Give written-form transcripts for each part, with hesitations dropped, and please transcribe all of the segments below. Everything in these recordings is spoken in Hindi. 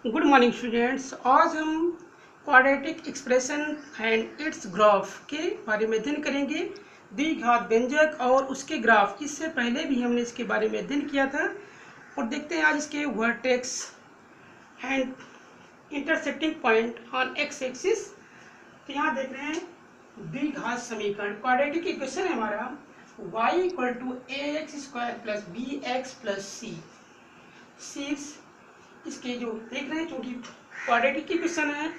Good morning students. आज हम quadratic expression and it's graph के बारे में अध्ययन करेंगे। द्विघात व्यंजक और उसके ग्राफ। इससे पहले भी हमने इसके बारे में अध्ययन किया था और देखते हैं आज इसके vertex and intersecting point on x axis. तो यहाँ देख रहे हैं द्विघात समीकरण, क्वाड्रेटिक इक्वेशन है हमारा y equal to A X square plus B x plus C. इसके जो देख रहे हैं चूंकि क्वाड्रेटिक इक्वेशन है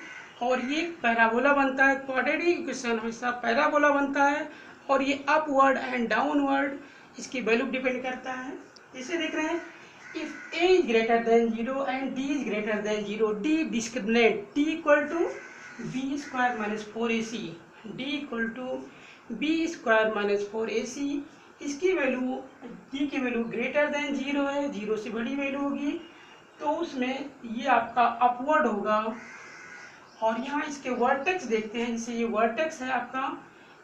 और ये पैराबोला बनता है। क्वाड्रेटिक इक्वेशन हमेशा पैराबोला बनता है और ये अपवर्ड एंड डाउनवर्ड इसकी वैल्यू डिपेंड करता है। इसे देख रहे हैं if a is greater than 0 and d is greater than 0, d discriminant d equal to b square minus 4ac, d equal to b square minus 4ac। इसकी वैल्यू d की वैल्यू ग्रेटर देन 0 है, 0 से बड़ी वैल्यू होगी तो उसमें ये आपका अपवर्ड होगा। और यहाँ इसके वर्टेक्स देखते हैं, जैसे ये वर्टेक्स है आपका,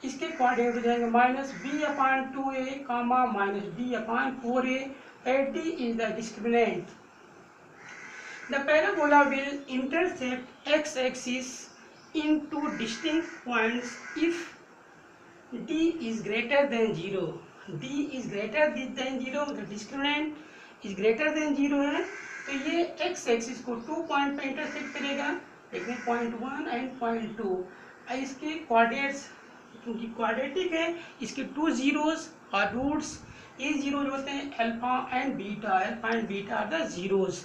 इसके कोऑर्डिनेट हो जाएंगे minus B upon 2a comma minus d upon 4a at d is the discriminant. The parabola will intersect x axis in two distinct points if d is greater than 0, d is greater than 0 मतलब डिस्क्रिमिनेंट इज ग्रेटर देन 0 है तो ये x एक्सिस को 2 पॉइंट पे इंटरसेक्ट करेगा। देखिए पॉइंट 1 एंड पॉइंट 2। इसके कोऑर्डिनेट्स क्योंकि क्वाड्रेटिक है इसके 2 जीरोस और रूट्स, ये जीरोज होते हैं alpha and beta. Alpha and beta are the zeros,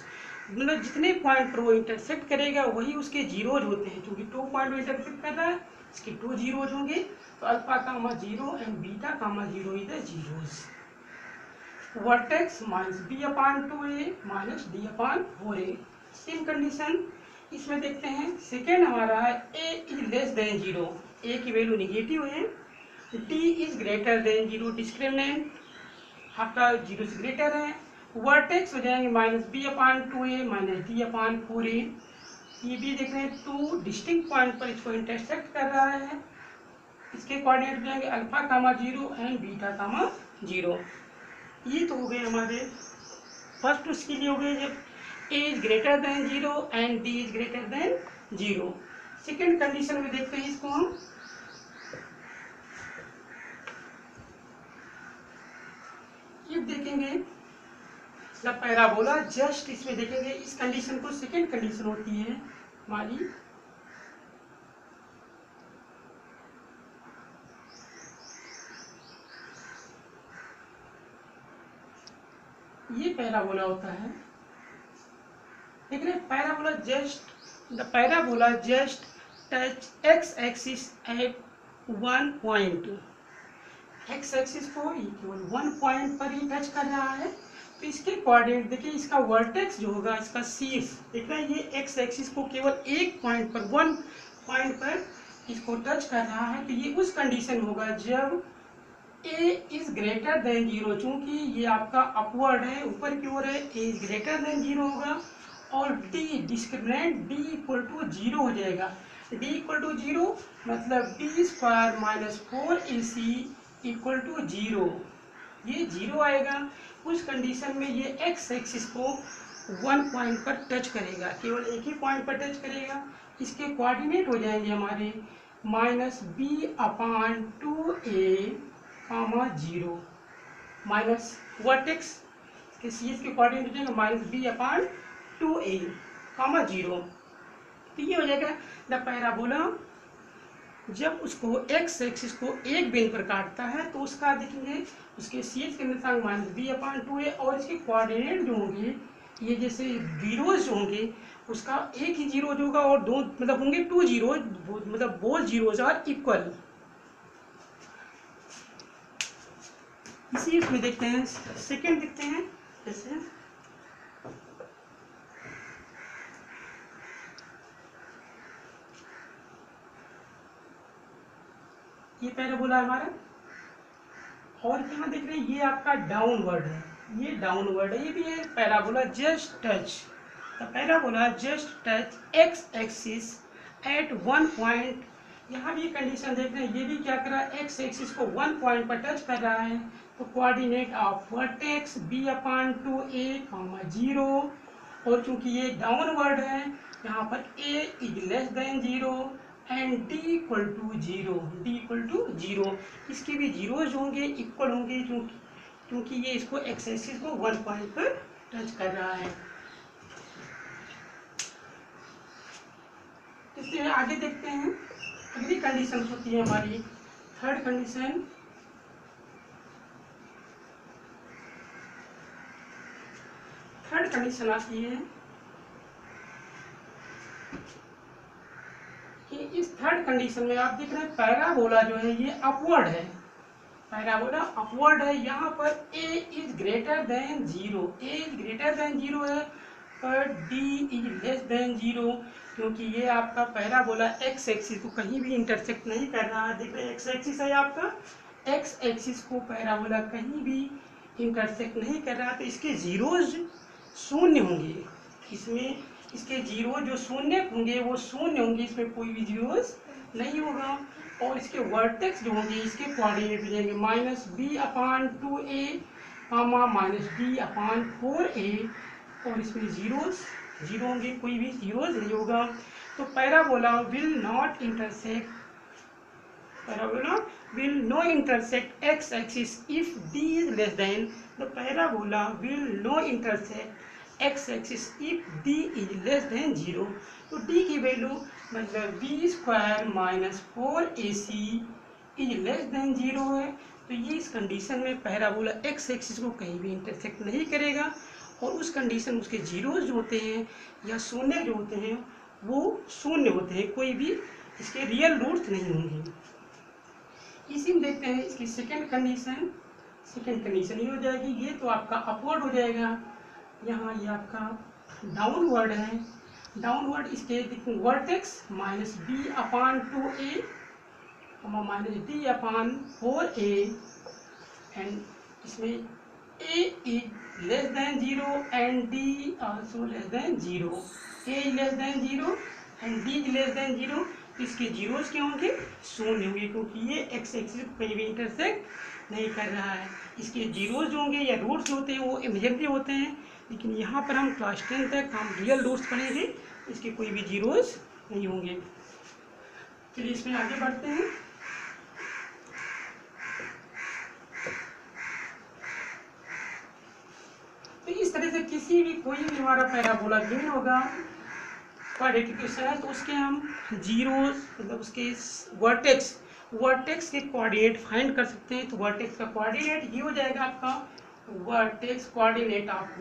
मतलब जितने पॉइंट पर वो इंटरसेक्ट करेगा वही उसके जीरोज होते हैं। क्योंकि 2 पॉइंट में इंटरसेक्ट कर रहा है इसके 2 जीरोज होंगे तो alpha comma 0 and beta comma 0 is the zeros. Vertex minus B upon 2a minus d upon 4a। Same condition इसमें देखते हैं। सेकेंड हमारा है a is less than 0, a की वैल्यू निगेटिव है, d is greater than 0 discriminant आपका 0 से ग्रेटर है। वर्टेक्स हो जाएंगे minus B upon 2a minus d upon 4a। ये भी देख रहे हैं 2 डिस्टिंक्ट पॉइंट पर इसको इंटरसेक्ट कर रहा है। इसके कोऑर्डिनेट हो जाएंगे alpha comma 0 and beta comma 0। ये तो हो गए हमारे फर्स्ट उसके लिए हो गए जब a is greater than 0 and d is greater than 0। Second condition में देखते हैं इसको हम। ये देखेंगे पैराबोला जस्ट इसमें देखेंगे इस कंडीशन को सेकेंड कंडीशन होती है हमारी। ये पैराबोला होता है, देख रहे parabola just the parabola just touch x axis at 1 point. X axis को केवल 1 पॉइंट पर ही टच कर रहा है तो इसके कोऑर्डिनेट देखिए, इसका वर्टेक्स जो होगा इसका शीर्ष देख रहे हैं ये एक्स एक्सिस को केवल 1 पॉइंट पर 1 पॉइंट पर इसको टच कर रहा है तो ये उस कंडीशन होगा जब a इज ग्रेटर देन 0। चूंकि ये आपका अपवर्ड है ऊपर की ओर है, a इज ग्रेटर देन 0 होगा और d discriminant d equal to 0 हो जाएगा। d इक्वल टू 0 मतलब b square minus 4ac equal to 0, ये 0 आएगा। उस कंडीशन में ये x एक्सिस को 1 पॉइंट पर टच करेगा, केवल एक ही पॉइंट पर टच करेगा। इसके कोऑर्डिनेट हो जाएंगे हमारे minus B upon 2a comma 0 minus vertex के सीएस के कोऑर्डिनेट हो जाएगा minus B upon 2a comma 0। तो ये हो जाएगा द पैराबोला जब उसको एक्स एक्सिस को एक बिंदु पर काटता है तो उसका देखेंगे उसके सीएस के निर्देशांक माइनस बी अपान 2a और इसके कोऑर्डिनेट जो होंगे ये जैसे जीरोज जो होंगे उसका एक ही जीरो जो होगा और दो मतलब होंगे 2 जीरोज, मतलब बोथ जीरोज आर इक्वल। इसी इसमें देखते हैं सेकेंड देखते हैं जैसे ये पैराबोला हमारा और यहाँ देख रहे हैं ये आपका डाउनवर्ड है, ये डाउनवर्ड है, ये भी है parabola just touch the parabola just touch x axis at 1 point. यहाँ भी कंडीशन देख रहे हैं ये भी क्या कर रहा है एक्स एक्सिस को 1 पॉइंट पर टच कर रहा है तो coordinate of vertex b upon 2a comma 0 और चूंकि ये डाउनवर्ड है यहाँ पर a is less than 0 and d equal to 0, इसके भी जीरोज होंगे, इक्वल होंगे, क्योंकि ये इसको एक्स एक्सिस को 1 पॉइंट पर टच कर रहा है। इससे आगे देखते हैं अगली कंडीशन होती है हमारी थर्ड कंडीशन। थर्ड कंडीशन आती है कि इस थर्ड कंडीशन में आप देख रहे हैं पैराबोला जो है ये अपवर्ड है, पैराबोला अपवर्ड है। यहाँ पर a is greater than 0, a is greater than 0 है, पर d इज लेस देन 0, क्योंकि ये आपका पैराबोला एक्स एक्सिस को कहीं भी इंटरसेक्ट नहीं कर रहा है। देख रहे हैं एक्स एक्सिस है आपका, एक्स एक्सिस को पैराबोला कहीं भी इंटरसेक्ट नहीं कर रहा, तो इसके जीरोज शून्य होंगे, इसमें इसके जीरो जो शून्य होंगे वो शून्य होंगे, इसमें कोई भी जीरोज नहीं होगा। और इसके वर्टेक्स जो होंगे इसके कोऑर्डिनेट हो जाएंगे -b/2a, -d/4a, और इसमें जीरो होंगे, कोई भी जीरोज नहीं होगा। तो parabola will not intersect, parabola will no intersect x axis if d is less than, the parabola will no intersect x axis if d is less than 0। तो d की वैल्यू मतलब b² - 4ac is less than 0 है। तो ये इस कंडीशन में पैराबोला x एक्सिस को कहीं भी इंटरसेक्ट नहीं करेगा, और उस कंडीशन उसके जीरोज जो होते हैं या शून्य जो होते हैं वो शून्य होते हैं, कोई भी इसके रियल रूट्स नहीं होंगे। इसी में देखते हैं इसकी सेकेंड कंडीशन। सेकेंड कंडीशन ये हो जाएगी, ये तो आपका अपवर्ड हो जाएगा, यहाँ ये आपका डाउनवर्ड है, डाउनवर्ड इसके वर्टेक्स -b/2a, -d/4a, एंड इसमें a is less than 0 and d also less than 0, a is less than 0 and d is less than 0, इसके जीरोज क्या होंगे, शून्य होंगे, क्योंकि ये एक्स एक्सिस को कहीं भी इंटरसेक्ट नहीं कर रहा है। इसके जीरोज जो होंगे या रूट्स होते हैं वो इमेजिनरी होते हैं, लेकिन यहाँ पर हम क्लास 10 तक हम रियल रूट्स पढ़ेंगे, इसके कोई भी जीरोज नहीं होंगे। चलिए इसमें आगे बढ़ते हैं। तो इस तरह से किसी भी कोई भी हमारा पैराबोला गिवन होगा क्वाड्रेटिक है, तो उसके हम जीरोस मतलब उसके वर्टेक्स के कोऑर्डिनेट फाइंड कर सकते हैं। तो वर्टेक्स का कोऑर्डिनेट ये हो जाएगा आपका वर्टेक्स कोऑर्डिनेट ऑफ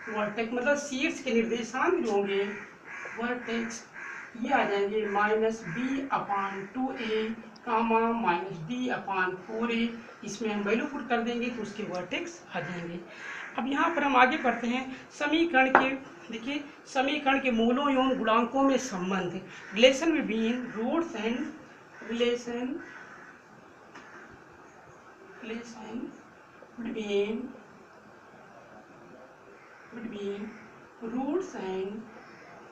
वर्टेक्स मतलब शीर्ष के निर्देशांक जो होंगे वर्टेक्स ये आ जाएंगे -b/2a, -d/4a, इसमें हम वैल्यू पुट कर देंगे तो उसके वर्टेक्स आ जाएंगे। अब यहाँ पर हम आगे बढ़ते हैं समीकरण के, देखिए समीकरण के मूलों एवं गुणांकों में संबंध, relation between roots and relation between roots and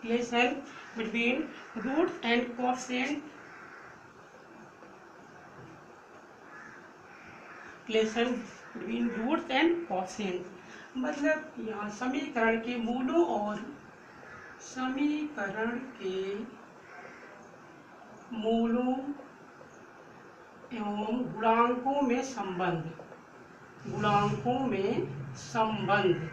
relation between roots and coefficient, relation between roots and coefficient, मतलब यहाँ समीकरण के मूलों और समीकरण के मूलों एवं गुणांकों में संबंध, गुणांकों में संबंध,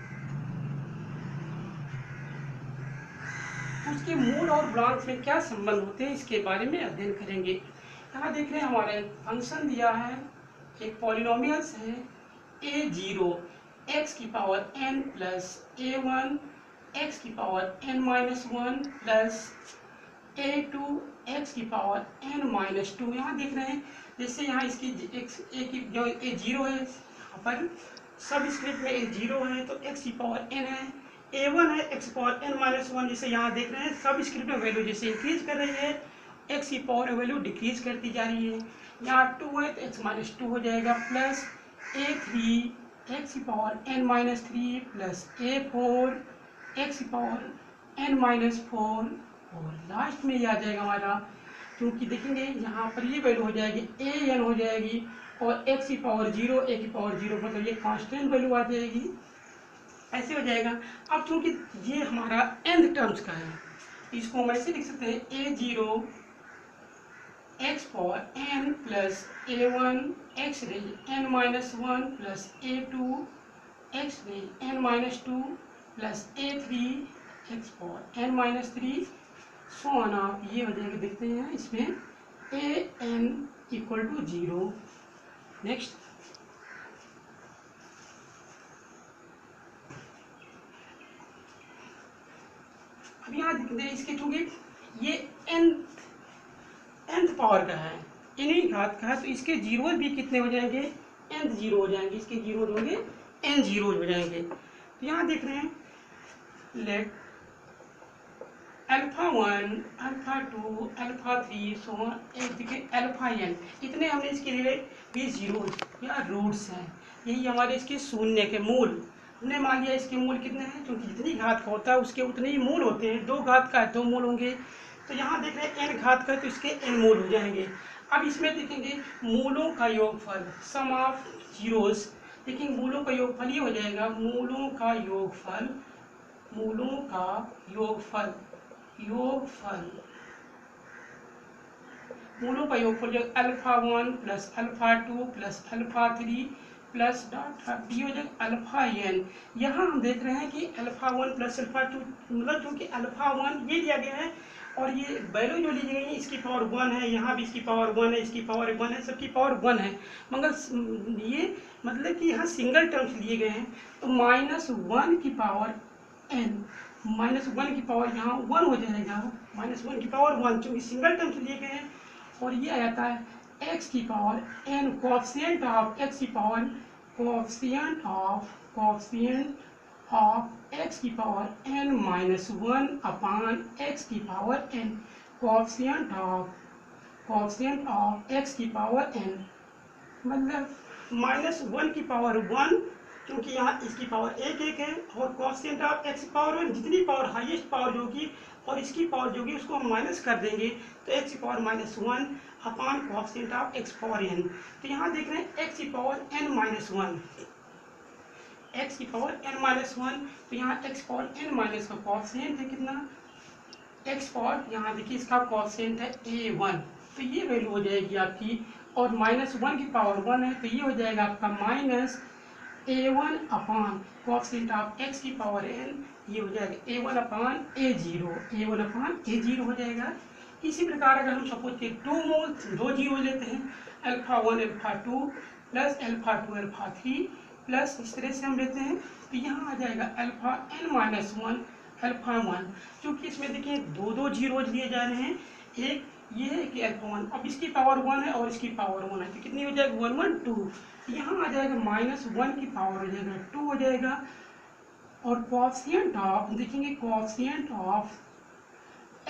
उसके मूल और गुणांक में क्या संबंध होते हैं इसके बारे में अध्ययन करेंगे। यहाँ देख रहे हैं हमारा एक फंक्शन दिया है, एक पॉलिनोमियल्स है a0 x की power n plus a1 x की power n-1 plus a2 x की पावर n-2। यहाँ देख रहे हैं जैसे यहाँ इसकी a की जो a0 है, यहाँ पर सब स्क्रिप्ट में a0 है तो x की पावर n है, a1 है x की पावर n-1, जैसे यहाँ देख रहे हैं सब स्क्रिप्ट में वैल्यू जैसे इंक्रीज कर रही है x की पावर वैल्यू डिक्रीज करती जा रही है। यहाँ 2 है तो x-2 हो जाएगा, प्लस a3 x की power n-3 plus a4 x की पावर n-4, और लास्ट में ये आ जाएगा हमारा, क्योंकि देखेंगे यहाँ पर ये वैल्यू हो जाएगी an हो जाएगी और x की पावर 0, a की पावर 0, मतलब ये कांस्टेंट वैल्यू आ जाएगी, ऐसे हो जाएगा। अब चूंकि ये हमारा nth टर्म्स का है, इसको हम ऐसे लिख सकते हैं a0 x power n plus a1 x raise n minus 1 plus a2 x raise n minus 2 plus a3 x power n minus 3 so on आप ये हो जाएगा। देखते हैं इसमें an इक्वल टू 0। नेक्स्ट अब यहाँ देखते हैं इसके चूंकि ये nth पावर का है, इन्हीं घात का है, तो इसके जीरो भी कितने हो जाएंगे, nth जीरो हो जाएंगे, इसके जीरो होंगे n जीरो हो जाएंगे। तो यहाँ देख रहे हैं लेट अल्फा 1 अल्फा 2 अल्फा 3 सो एक देखिए अल्फा n, इतने हमने इसके लिए भी जीरो या रूट्स हैं, यही हमारे इसके शून्य के मूल। हमने मान लिया इसके मूल कितने हैं, क्योंकि जितनी घात का होता है उसके उतने ही मूल होते हैं, 2 घात का है 2 मूल होंगे। तो यहाँ देख रहे हैं n घात का है तो इसके n मूल हो जाएंगे। अब इसमें देखेंगे मूलों का योगफल, सम ऑफ जीरोस, देखेंगे मूलों का योगफल ये हो जाएगा, मूलों का योगफल, मूलों का योगफल, योगफल मूलों का योगफल जो alpha 1 plus alpha 2 plus alpha 3 plus dot D हो जाएगा अल्फा n। यहाँ हम देख रहे हैं कि अल्फा 1 प्लस अल्फा 2, मतलब चूँकि अल्फा 1 ये दिया गया है और ये वैल्यू जो ली गई है इसकी पावर 1 है, यहाँ भी इसकी पावर 1 है, इसकी पावर 1 है, सबकी पावर 1 है, मगर ये मतलब कि यहाँ सिंगल टर्म्स लिए गए हैं। तो -1 की पावर n, -1 की पावर यहाँ 1 हो जाएगा, -1 की पावर 1, चूँकि सिंगल टर्म्स लिए गए हैं। और ये आ जाता है x की power n, coefficient of x की पावर, कोएफिशिएंट ऑफ x की पावर n माइनस 1 अपान x की power n, coefficient of x की पावर n, मतलब -1 की पावर 1, क्योंकि यहाँ इसकी पावर 1 है, और कोएफिशिएंट ऑफ x की पावर 1, जितनी पावर हाईएस्ट पावर जो होगी और इसकी पावर जो होगी उसको हम माइनस कर देंगे, तो x की power -1 upon coefficient of x power n। तो यहाँ देख रहे हैं x की पावर n माइनस 1, x की पावर n माइनस 1, तो यहाँ x पावर n माइनस का कोएफिशिएंट है कितना, x पावर, यहाँ देखिए इसका कोएफिशिएंट है a1, तो ये वैल्यू हो जाएगी आपकी, और -1 की पावर 1 है, तो ये हो जाएगा आपका minus a1 upon coefficient of x की पावर n, ये हो जाएगा a1 अपान a0, a1 अपान a0 हो जाएगा। इसी प्रकार अगर हम सपोज के 2 मोल 2 जीरो लेते हैं, alpha 1 alpha 2 plus alpha 2 alpha 3 plus, इस तरह से हम लेते हैं, तो यहाँ आ जाएगा अल्फा n माइनस 1 अल्फा 1, क्योंकि इसमें देखिए 2 जीरोज लिए जा रहे हैं, एक ये है कि अल्फा 1, अब इसकी पावर 1 है और इसकी पावर 1 है, तो कितनी हो जाएगी 1 1 2, यहाँ आ जाएगा -1 की पावर हो जाएगा 2 हो जाएगा, और कोएफिशिएंट ऑफ देखेंगे, कोएफिशिएंट ऑफ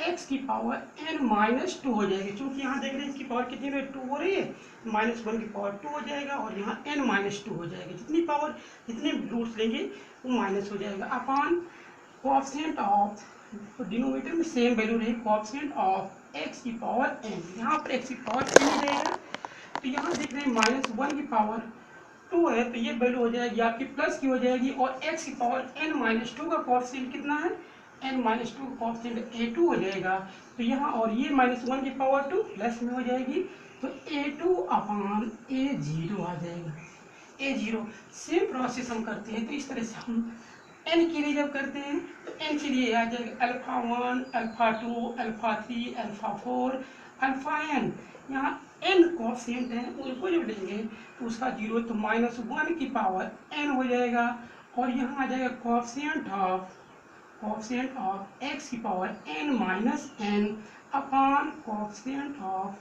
x की पावर n माइनस 2 हो जाएगी, क्योंकि यहाँ देख रहे हैं इसकी पावर कितनी है 2 हो रही है, -1 की पावर 2 हो जाएगा, और यहाँ n माइनस 2 हो जाएगा, जितनी पावर जितने रूट्स लेंगे वो माइनस हो जाएगा, अपान कोएफिशिएंट ऑफ, डिनोमिनेटर में सेम वैल्यू रही, कोएफिशिएंट ऑफ x की पावर n, यहाँ पर x की पावर n हो जाएगा, तो यहाँ देख रहे हैं -1 की पावर 2 है, तो ये वैल्यू हो जाएगी आपकी प्लस की हो जाएगी, और x की पावर n माइनस 2 का कोएफिशिएंट कितना है, n माइनस 2 कोएफिशिएंट a2 हो जाएगा, तो यहाँ और ये -1 की पावर 2 प्लस में हो जाएगी, तो a2 अपान a0 आ जाएगा, a0। सेम प्रोसेस हम करते हैं, तो इस तरह से हम n के लिए जब करते हैं तो n के लिए आ जाएगा alpha 1 alpha 2 alpha 3 alpha 4 alpha n, यहाँ n कोएफिशिएंट है उनको जब लेंगे तो उसका 0, तो -1 की पावर n हो जाएगा, और यहाँ आ जाएगा कोएफिशिएंट ऑफ x की power n minus n upon coefficient of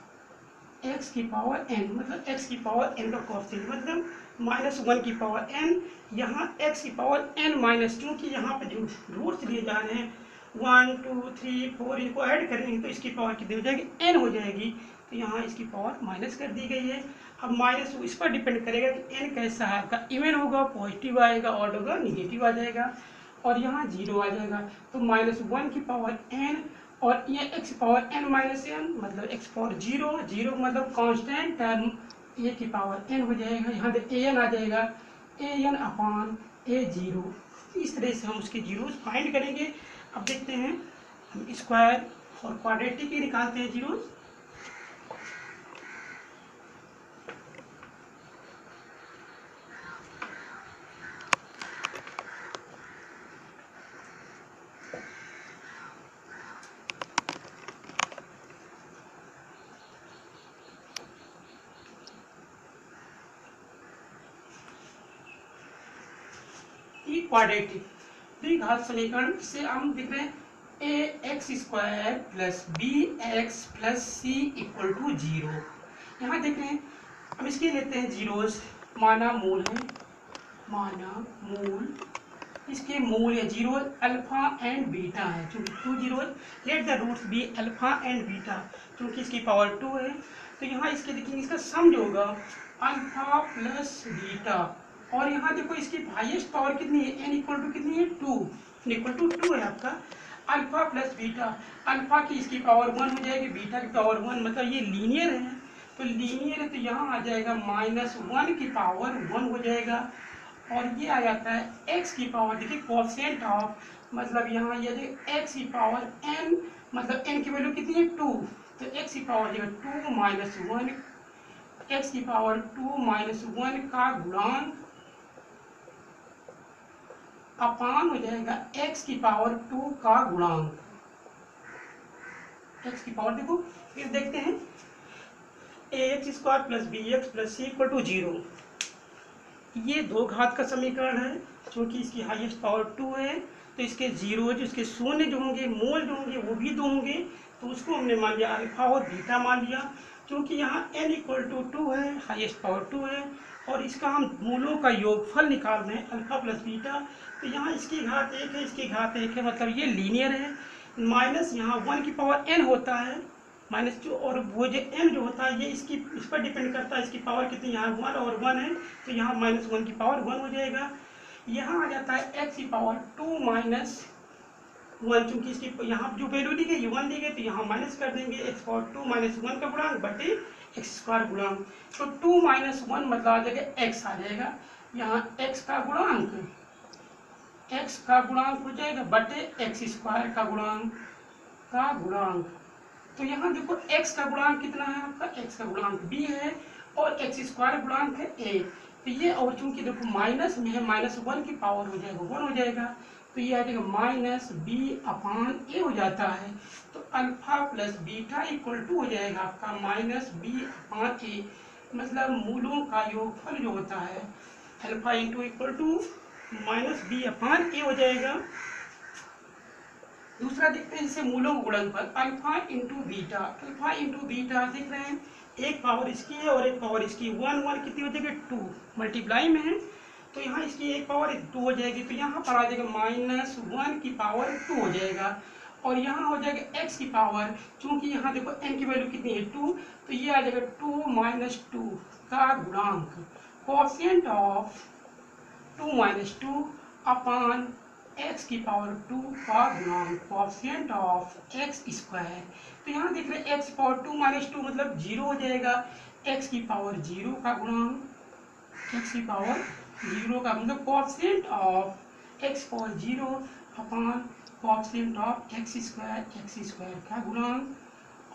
x की पावर n, मतलब x की पावर n का कोएफिशिएंट, मतलब -1 की पावर n, यहाँ x की पावर n माइनस, क्योंकि यहाँ पे जो रूट्स लिए जा रहे हैं 1 2 3 4, इनको ऐड करेंगे तो इसकी पावर कितनी हो जाएगी n हो जाएगी, तो यहाँ इसकी पावर माइनस कर दी गई है। अब माइनस इस पर डिपेंड करेगा कि n कैसा है आपका, इवन होगा पॉजिटिव आएगा, ऑड होगा निगेटिव आ जाएगा, और यहाँ 0 आ जाएगा, तो -1 की पावर n, और ये x power n minus n, मतलब x पावर 0 0 मतलब कांस्टेंट टर्म ए की पावर n हो जाएगा, यहाँ पे an आ जाएगा an अपान a0। इस तरह से हम उसके जीरोस फाइंड करेंगे। अब देखते हैं हम स्क्वायर और क्वाड्रेटिक ही निकालते हैं जीरोस। क्वाड्रेटिक द्विघात समीकरण से हम देख रहे हैं A X square plus B x plus C equal to 0। यहाँ देख रहे हैं हम इसके लेते हैं जीरोस, माना मूल है, माना मूल, इसके मूल या जीरो अल्फा एंड बीटा है, क्योंकि 2 zeros, let the roots be alpha and beta, क्योंकि इसकी पावर 2 है। तो यहाँ इसके देखिए इसका सम जो होगा अल्फा प्लस बीटा, और यहाँ देखो इसकी हाईएस्ट पावर कितनी है, n इक्वल टू कितनी है 2, n इक्वल टू 2 है आपका। अल्फा प्लस बीटा, अल्फा की इसकी पावर 1 हो जाएगी, बीटा की पावर 1, मतलब ये लीनियर है, तो लीनियर है तो यहाँ आ जाएगा -1 की पावर 1 हो जाएगा। और ये आ जाता है x की पावर, देखिए कोएफिशिएंट ऑफ, मतलब यहाँ ये देखिए x की पावर n, मतलब n की वैल्यू कितनी है 2, तो x की पावर जो 2 माइनस 1, x की पावर 2 माइनस 1 का गुणांक अपान हो जाएगा x की पावर 2 का गुणांक, x की पावर देखो, फिर देखते हैं ax square plus B x plus C equal to 0। ये दो घात का समीकरण है, क्योंकि इसकी हाईएस्ट पावर 2 है, तो इसके जीरो जो इसके शून्य जो होंगे, मोल जो होंगे वो भी 2 होंगे, तो उसको हमने मान लिया अल्फा और बीटा मान लिया। क्योंकि यहाँ n इक्वल टू 2 है, हाईएस्ट पावर 2 है, और इसका हम मूलों का योगफल निकाल रहे हैं अल्फा प्लस बीटा, तो यहाँ इसकी घात 1 है, इसकी घात 1 है, मतलब ये लीनियर है। माइनस यहाँ 1 की पावर n होता है, माइनस 2, और वो जो n जो होता है ये इस पर डिपेंड करता है, इसकी पावर कितनी, यहाँ 1 और 1 है, तो यहाँ -1 की पावर 1 हो जाएगा। यहाँ आ जाता है x की पावर 2 माइनस 1, चूँकि इसकी यहाँ जो वैल्यू दी गई 1 दी गई, तो यहाँ माइनस कर देंगे, x पावर 2 माइनस 1 का गुणांक बटे एक्स स्क्वायर गुणांक, तो 2 माइनस 1 मतलब आ जाएगा x आ जाएगा, यहाँ x का गुणांक, x का गुणांक हो जाएगा बटे एक्स स्क्वायर का गुणांक, तो यहाँ देखो x का गुणांक कितना है आपका, x का गुणांक b है और एक्स स्क्वायर गुणांक है a, तो ये, और चूंकि देखो माइनस में है, -1 की पावर हो जाएगा 1 हो जाएगा, तो ये आ जाएगा माइनस बी अपान ए हो जाता है, तो alpha plus beta equal to हो जाएगा आपका -b अपान ए, मतलब मूलों का योगफल जो होता है alpha into equal to -b upon a हो जाएगा। दूसरा देखते हैं जैसे मूलों का गुणनफल alpha into beta, alpha into beta देख रहे हैं, एक पावर इसकी है और एक पावर इसकी, 1 कितनी हो जाएगी 2, मल्टीप्लाई में है, तो यहाँ इसकी एक पावर 2 हो जाएगी, तो यहाँ पर आ जाएगा -1 की पावर 2 हो जाएगा, और यहाँ हो जाएगा x की पावर, चूंकि यहाँ देखो n की वैल्यू कितनी है 2, तो ये आ जाएगा 2 माइनस 2 का गुणांक, coefficient of 2 minus 2 upon x की पावर 2 का गुणांक, कोएफिशिएंट ऑफ x स्क्वायर, तो यहाँ देख रहे हैं x पावर 2 माइनस 2 मतलब 0 हो जाएगा, x की पावर 0 का गुणांक, x की पावर 0 का मतलब coefficient of x power 0 upon coefficient of x square का गुणांक,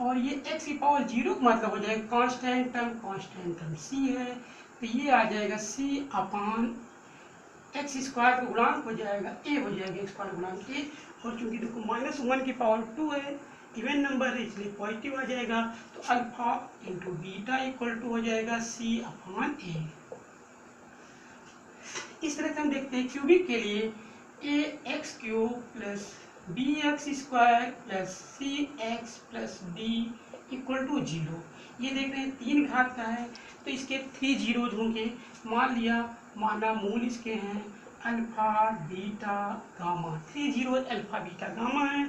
और ये x की पावर 0 का मतलब हो जाएगा कांस्टेंट टर्म c है, तो ये आ जाएगा c अपान एक्स स्क्वायर का गुणांक हो जाएगा a हो जाएगा, एक्स स्क्वायर गुणांक a, और चूंकि देखो -1 की पावर 2 है, इवन नंबर है इसलिए पॉजिटिव आ जाएगा, तो alpha into beta equal to हो जाएगा c अपान a। इस तरह से हम देखते हैं क्यूबिक के लिए a x cube plus B x square plus C x plus d equal to 0, ये देख रहे हैं 3 घात का है, तो इसके 3 जीरोज होंगे, मान लिया, माना मूल इसके हैं alpha beta gamma, 3 zero alpha beta gamma है,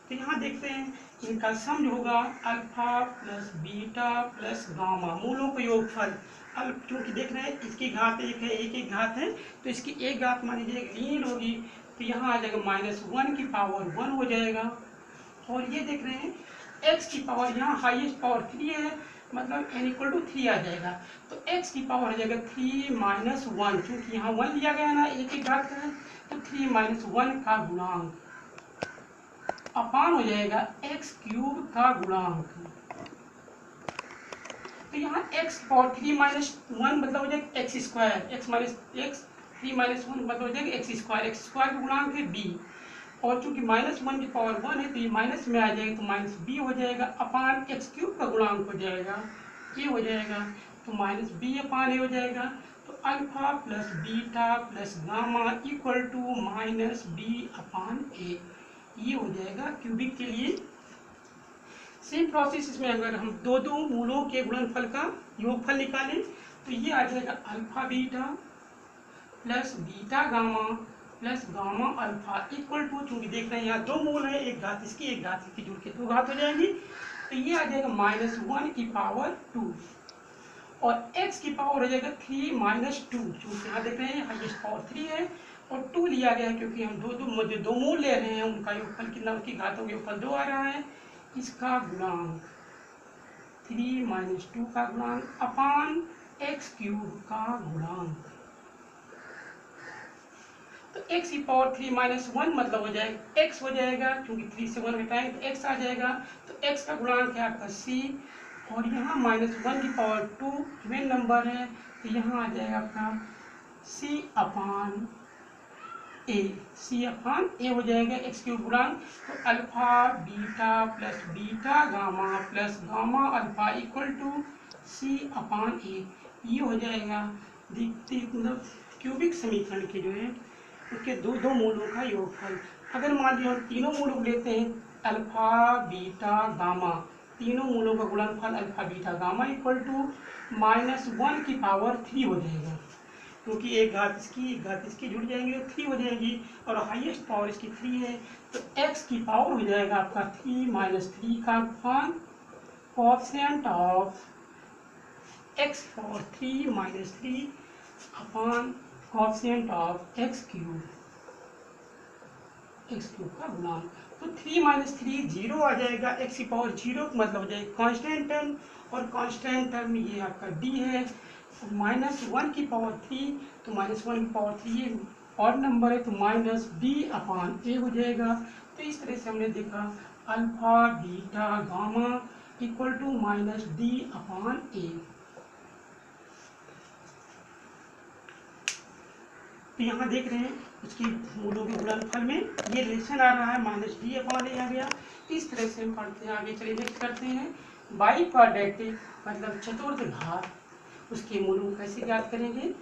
तो यहाँ देखते हैं इनका सम जो होगा alpha plus beta plus gamma, मूलों का योगफल, क्योंकि देख रहे हैं इसकी घात 1 है, एक घात है, तो इसकी एक घात मान लीजिए लीन होगी, तो यहाँ आ जाएगा -1 की पावर 1 हो जाएगा, और ये देख रहे हैं x की पावर यहाँ हाईएस्ट पावर 3 है, मतलब n इक्वल टू 3 आ जाएगा। तो x की पावर आ जाएगा 3 माइनस 1, क्योंकि यहाँ 1 लिया गया है ना, एक ही घात का है, तो 3 माइनस 1 का गुणांक अपान हो जाएगा x क्यूब का गुणांक। तो यहाँ x पावर 3 माइनस 1 मतलब हो जाएगा x square, x minus x 3 minus 1 मतलब हो जाएगा एक्स स्क्वायर का गुणांक है b, और चूंकि माइनस 1 की पावर 1 है तो ये माइनस में आ जाएगा, तो माइनस b हो जाएगा अपान एक्स क्यूब का गुणांक हो जाएगा ये हो जाएगा, तो माइनस b अपान ए हो जाएगा। तो alpha plus beta plus gamma equal to minus b upon ए, ये हो जाएगा क्यूबिक के लिए। सेम प्रोसेस इसमें अगर हम दो दो मूलों के गुणनफल का योगफल निकालें तो ये आ जाएगा alpha beta plus beta gamma plus gamma alpha equal to, चूंकि देख रहे हैं यहाँ दो मूल है, एक घात इसकी एक घात इसकी, जुड़ के दो घात हो जाएंगी, तो ये आ जाएगा माइनस 1 की पावर 2 और x की पावर हो जाएगा 3 माइनस 2, चूंकि यहाँ देख रहे हैं हाईएस्ट पावर 3 है और 2 लिया गया है क्योंकि हम दो मूल ले रहे हैं, उनका योगफल कितना, उनकी घातों के योगफल 2 आ रहा है, इसका गुणांक 3 माइनस 2 का गुणांक अपान एक्स क्यूब का गुणांक। तो x की पावर 3 माइनस 1 मतलब हो जाएगा x हो जाएगा, क्योंकि 3 से 1 घटाएंगे तो x आ जाएगा, तो x का गुणांक है आपका c, और यहाँ माइनस 1 की पावर 2 इवन नंबर है, तो यहाँ आ जाएगा आपका c अपान ए हो जाएगा एक्स क्यूब गुणांक। तो alpha beta plus gamma alpha equal to C upon ए, ये हो जाएगा मतलब क्यूबिक समीकरण के जो है उसके दो दो मूलों का योगफल। अगर मान लिया हम तीनों मूलों लेते हैं अल्फा बीटा गामा, तीनों मूलों का गुणनफल alpha beta gamma equal to minus 1 की पावर 3 हो जाएगा, क्योंकि एक घात इसकी जुड़ जाएंगे तो 3 हो जाएगी, और हाईएस्ट पावर इसकी 3 है, तो x की पावर हो जाएगा आपका 3 माइनस 3 का upon coefficient of x power 3 minus 3 upon coefficient of x cube का गुणांक। तो 3 माइनस 3 0 आ जाएगा, x की पावर 0 मतलब हो जाएगा कांस्टेंट टर्म, और कांस्टेंट टर्म ये आपका d है, माइनस 1 की पावर 3, तो माइनस 1 की पावर 3 ये और नंबर है, तो माइनस b अपान ए हो जाएगा। तो इस तरह से हमने देखा alpha beta gamma equal to minus d upon a. तो यहाँ देख रहे हैं उसकी मूलों के गुणनफल में ये रिलेशन आ रहा है, माइनस डी अपान ए आ गया। इस तरह से हम पढ़ते हैं, आगे चलिए नेक्स्ट करते हैं बाई क्वाड्रेटिक मतलब चतुर्थ घात, उसके मूलों कैसे ज्ञात करेंगे।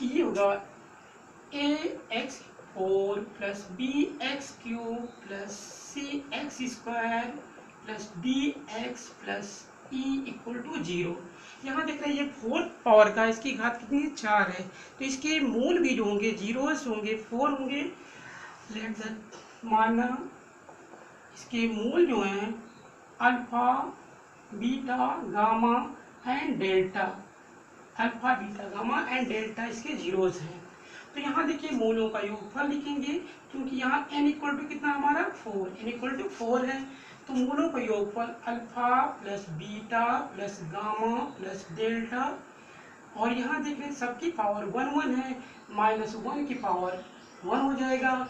ये होगा A x 4 plus B x cube plus C x square plus D x plus E equal to 0। यहाँ देख रहे हैं ये फोर्थ पावर का, इसकी घात कितनी है 4 है, तो इसके मूल भी जो होंगे जीरोस होंगे 4 होंगे। लेट दैट माना इसके मूल जो हैं alpha beta gamma and delta, alpha beta gamma and delta इसके जीरोस हैं। तो यहाँ देखिए मूलों का योगफल लिखेंगे, क्योंकि यहाँ n इक्वल टू कितना हमारा 4, n इक्वल टू 4 है, तो मूलों का योगफल alpha plus beta plus gamma plus delta, और यहाँ देख रहे हैं सबकी पावर 1 1 है, माइनस 1 की पावर 1 हो जाएगा,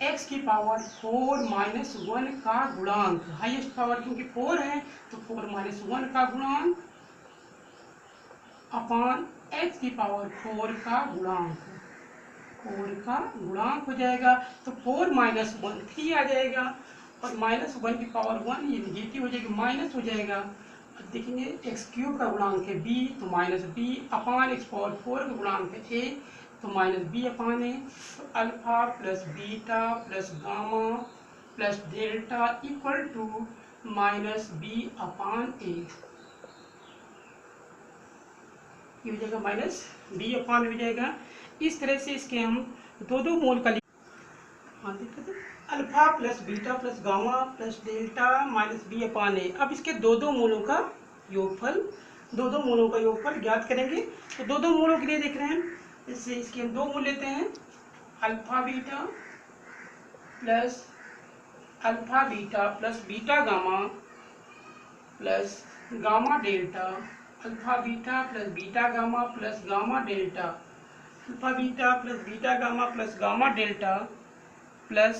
x की पावर 4 माइनस 1 का गुणांक, हाईएस्ट पावर क्योंकि 4 है तो 4 माइनस 1 का गुणांक अपान x की पावर 4 का गुणांक, 4 का गुणांक हो जाएगा। तो 4 माइनस 1 3 आ जाएगा, और माइनस 1 की पावर 1 ये निगेटिव हो जाएगा, माइनस हो जाएगा। अब देखेंगे एक्स क्यूब का गुणांक है b, तो माइनस b अपान एक्स पावर 4 का गुणांक है a, तो माइनस b अपान ए। तो alpha plus beta plus gamma plus delta equal to minus b upon ए, ये हो जाएगा माइनस b अपान हो जाएगा। इस तरह से इसके हम दो दो मोल का हाँ देखते alpha plus beta plus gamma plus delta minus B upon A. अब इसके दो दो मूलों का योगफल ज्ञात करेंगे। तो दो दो मूलों के लिए देख रहे हैं, इससे इसके हम दो मूल लेते हैं alpha beta plus beta gamma plus gamma delta, alpha beta plus beta gamma plus gamma delta, alpha beta plus beta gamma plus gamma delta plus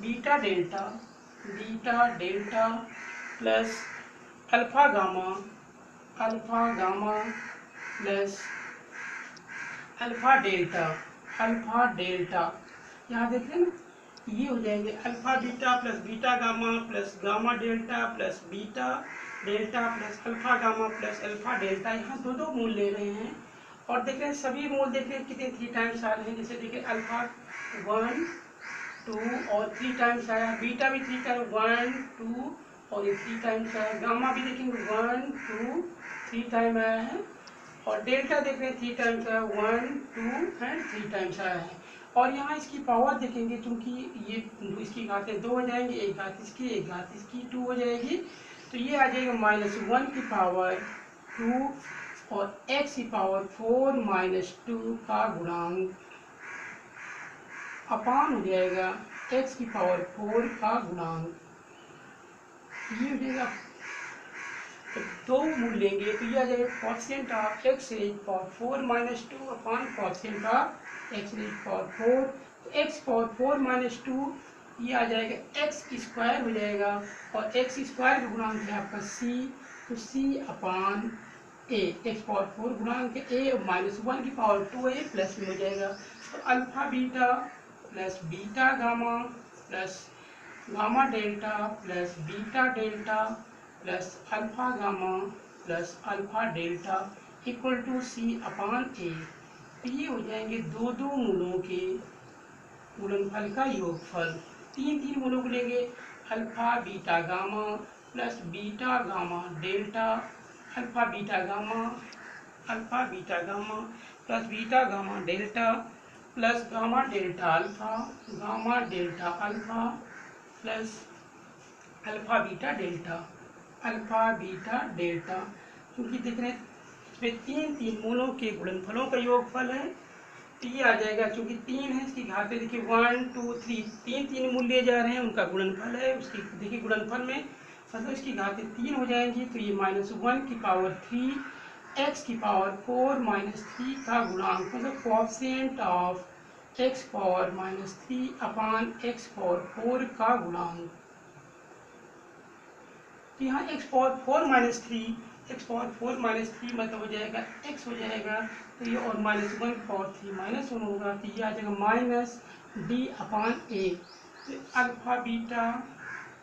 beta delta plus alpha gamma plus alpha delta. यहाँ देखें ना, ये हो जाएंगे alpha beta plus beta gamma plus gamma delta plus beta delta plus alpha gamma plus alpha delta. यहाँ दो मूल ले रहे हैं और देख रहे हैं सभी मूल देख रहे हैं कितने 3 टाइम्स आ रहे हैं। जैसे देखिए अल्फा 1 2 और 3 टाइम्स आया, बीटा भी 3 टाइम 1 2 और ये 3 टाइम्स आया, गामा भी देखेंगे 1 2 3 टाइम आया है और डेल्टा देख रहे हैं 3 टाइम्स आया, 1 2 एंड 3 टाइम्स आया है। और यहाँ इसकी पावर देखेंगे, क्योंकि ये इसकी घातें 2 हो जाएंगी, एक घात इसकी 2 हो जाएगी, तो ये आ जाएगा -1 की पावर 2 और x की पावर 4 - 2 का गुणांक अपान हो जाएगा x की पावर 4 का गुणांक। ये हो जाएगा, तो 2 मूल लेंगे तो ये आ जाएगा coefficient of x rays power 4 - 2 upon coefficient of x rays power 4, तो x पावर 4 - 2 ये आ जाएगा x स्क्वायर हो जाएगा और x स्क्वायर का गुणांक है आपका c, तो c upon a, x power 4 गुणांक a -1 की पावर 2a प्लस में हो जाएगा। तो alpha beta plus beta gamma plus gamma delta plus beta delta plus alpha gamma plus alpha delta equal to c upon a। तो ये हो जाएंगे दो मूलों के गुणनफल का योगफल। 3 मूलों को लेंगे, alpha beta gamma plus beta gamma delta, alpha beta gamma plus beta gamma delta plus gamma delta alpha plus alpha beta delta, क्योंकि देख रहे हैं इसमें 3 मूलों के गुणनफलों का योगफल है, तो ये आ जाएगा, चूंकि 3 है इसकी घातें देखिए 1 2 3 3 मूल लिए जा रहे हैं, उनका गुणनफल है, उसकी देखिए गुणनफल में मतलब इसकी घातें 3 हो जाएंगी, तो ये -1 की पावर 3 x की पावर 4 - 3 का गुणांक, मतलब coefficient of x power -3 upon x power 4 का गुणांक। तो यहाँ x पावर 4 - 3 मतलब हो जाएगा x हो जाएगा, तो ये और -1 की पावर 3 -1 होगा, तो ये आ जाएगा -d अपान a। तो alpha beta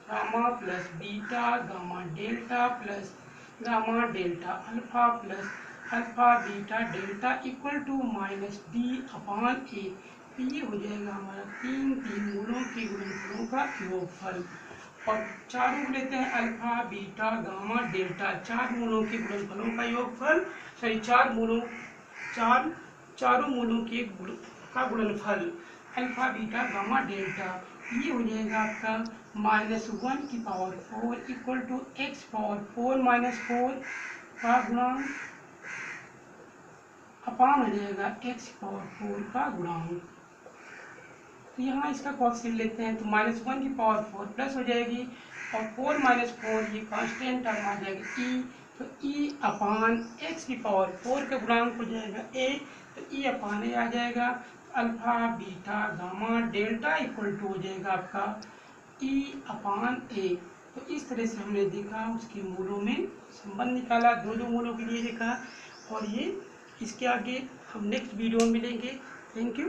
gamma plus beta gamma delta plus gamma delta alpha plus alpha beta delta equal to -d upon a। तो ये हो जाएगा हमारा 3 मूलों के गुणनफलों का योगफल। और चारों को लेते हैं अल्फा बीटा गामा डेल्टा, 4 मूलों के गुणनफलों का योगफल, सॉरी चारों मूलों के का गुणनफल अल्फा बीटा गामा डेल्टा, ये हो जाएगा आपका -1 की power 4 equal to x power 4 - 4 का गुणांक अपान हो जाएगा x पावर 4 का गुणांक। तो यहाँ इसका कोएफिशिएंट लेते हैं, तो -1 की पावर 4 प्लस हो जाएगी और 4 - 4 ये कांस्टेंट टर्म आ जाएगा e, तो e अपान x की पावर 4 का गुणांक हो जाएगा a, तो e अपान a आ जाएगा, alpha beta gamma delta equal to हो जाएगा आपका e अपान a। तो इस तरह से हमने देखा उसके मूलों में संबंध निकाला, 2 मूलों के लिए देखा, और ये इसके आगे हम नेक्स्ट वीडियो में मिलेंगे। Thank you.